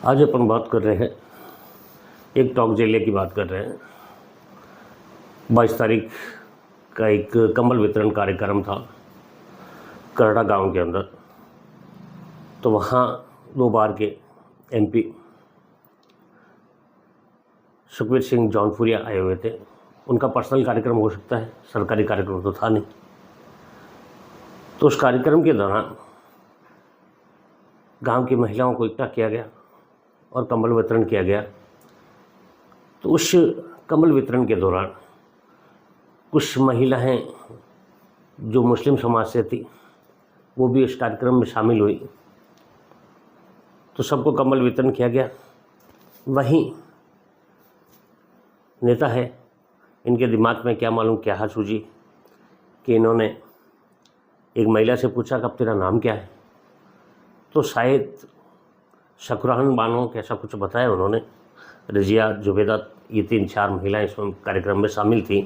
आज अपन बात कर रहे हैं एक टॉक जिले की बात कर रहे हैं। 22 तारीख का एक कंबल वितरण कार्यक्रम था करड़ा गांव के अंदर। तो वहाँ 2 बार के एमपी सुखबीर सिंह जौनपुरिया आए हुए थे। उनका पर्सनल कार्यक्रम हो सकता है, सरकारी कार्यक्रम तो था नहीं। तो उस कार्यक्रम के दौरान गांव की महिलाओं को इकट्ठा किया गया और कंबल वितरण किया गया। तो उस कंबल वितरण के दौरान कुछ महिलाएं जो मुस्लिम समाज से थी वो भी इस कार्यक्रम में शामिल हुई। तो सबको कंबल वितरण किया गया। वहीं नेता है, इनके दिमाग में क्या मालूम क्या सूझी कि इन्होंने एक महिला से पूछा कि अब तेरा नाम क्या है। तो शायद शकरान बानो कैसा कुछ बताया उन्होंने। रजिया, जुबेदा, ये 3-4 महिलाएं इस कार्यक्रम में शामिल थी।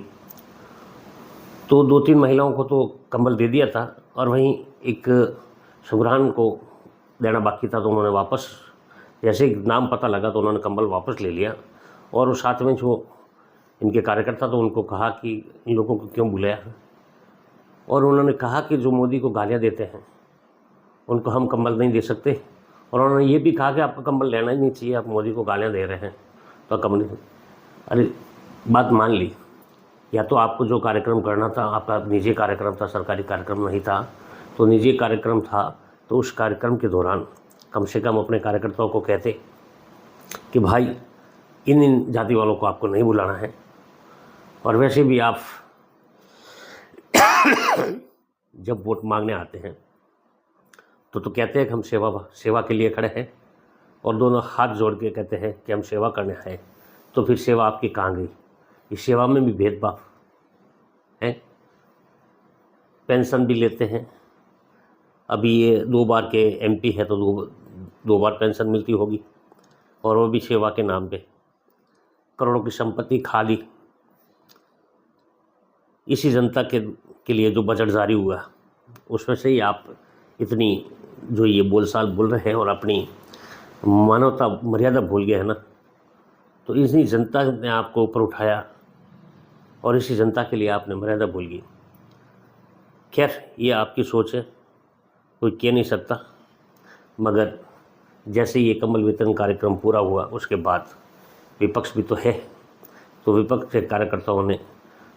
तो 2-3 महिलाओं को तो कंबल दे दिया था और वहीं एक शकरान को देना बाकी था। तो उन्होंने वापस, जैसे ही नाम पता लगा तो उन्होंने कंबल वापस ले लिया। और उस साथ में जो इनके कार्यकर्ता तो उनको कहा कि इन लोगों को क्यों बुलाया। और उन्होंने कहा कि जो मोदी को गालियाँ देते हैं उनको हम कंबल नहीं दे सकते। और उन्होंने ये भी कहा कि आपको कंबल लेना ही नहीं चाहिए, आप मोदी को गालियाँ दे रहे हैं तो कंबल नहीं। अरे बात मान ली, या तो आपको जो कार्यक्रम करना था आपका निजी कार्यक्रम था, सरकारी कार्यक्रम नहीं था। तो निजी कार्यक्रम था तो उस कार्यक्रम के दौरान कम से कम अपने कार्यकर्ताओं को कहते कि भाई इन जाति वालों को आपको नहीं बुलाना है। और वैसे भी आप जब वोट मांगने आते हैं तो कहते हैं कि हम सेवा के लिए खड़े हैं और दोनों हाथ जोड़ के कहते हैं कि हम सेवा करने आए। तो फिर सेवा आपकी कहाँ गई? इस सेवा में भी भेदभाव है। पेंशन भी लेते हैं। अभी ये 2 बार के एमपी है तो 2 बार पेंशन मिलती होगी और वो भी सेवा के नाम पे। करोड़ों की संपत्ति खा ली। इसी जनता के लिए जो बजट जारी हुआ उसमें से ही आप इतनी जो ये बोलचाल बोल रहे हैं और अपनी मानवता मर्यादा भूल गए हैं ना। तो इसी जनता ने आपको ऊपर उठाया और इसी जनता के लिए आपने मर्यादा भूल गई। खैर, ये आपकी सोच है, कोई कह नहीं सकता। मगर जैसे ये कंबल वितरण कार्यक्रम पूरा हुआ उसके बाद विपक्ष भी तो है, तो विपक्ष के कार्यकर्ताओं ने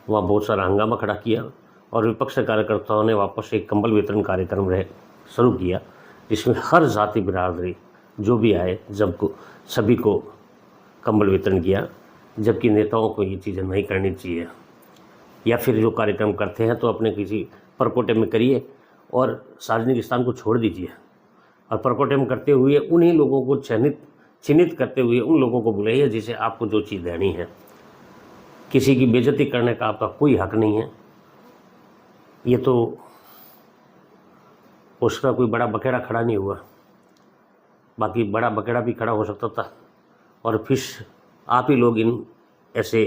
वहाँ बहुत सारा हंगामा खड़ा किया और विपक्ष के कार्यकर्ताओं ने वापस एक कंबल वितरण कार्यक्रम शुरू किया जिसमें हर जाति बिरादरी जो भी आए सभी को कंबल वितरण किया। जबकि नेताओं को ये चीज़ें नहीं करनी चाहिए। या फिर जो कार्यक्रम करते हैं तो अपने किसी परकोटे में करिए और सार्वजनिक स्थान को छोड़ दीजिए। और परकोटे में करते हुए उन्हीं लोगों को चिन्हित करते हुए उन लोगों को बुलाइए जिसे आपको जो चीज़ देनी है। किसी की बेइज्जती करने का आपका कोई हक नहीं है। ये तो उसका कोई बड़ा बकेड़ा खड़ा नहीं हुआ, बाकी बड़ा बकेड़ा भी खड़ा हो सकता था और फिर आप ही लोग इन ऐसे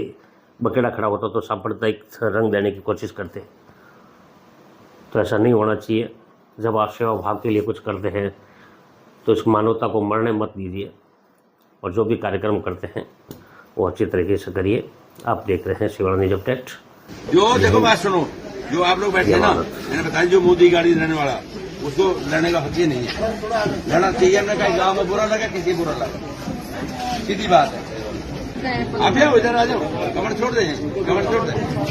बकेड़ा खड़ा होता तो सांप्रदायिक रंग देने की कोशिश करते। तो ऐसा नहीं होना चाहिए। जब आप सेवा भाव के लिए कुछ करते हैं तो इस मानवता को मरने मत दीजिए और जो भी कार्यक्रम करते हैं वो अच्छी तरीके से करिए। आप देख रहे हैं शिवरा न्यूज अपडेट। जो देखो बात सुनो, जो आप लोग बैठे हैं ना, मैंने बताया जो मोदी गाड़ी रहने वाला उसको लड़ने का हक ही नहीं है। लड़ना चाहिए। हमने कहा गाँव में बुरा लगा, किसी बुरा लगा, सीधी बात है। आप यहाँ इधर आ जाओ, कमर छोड़ दें।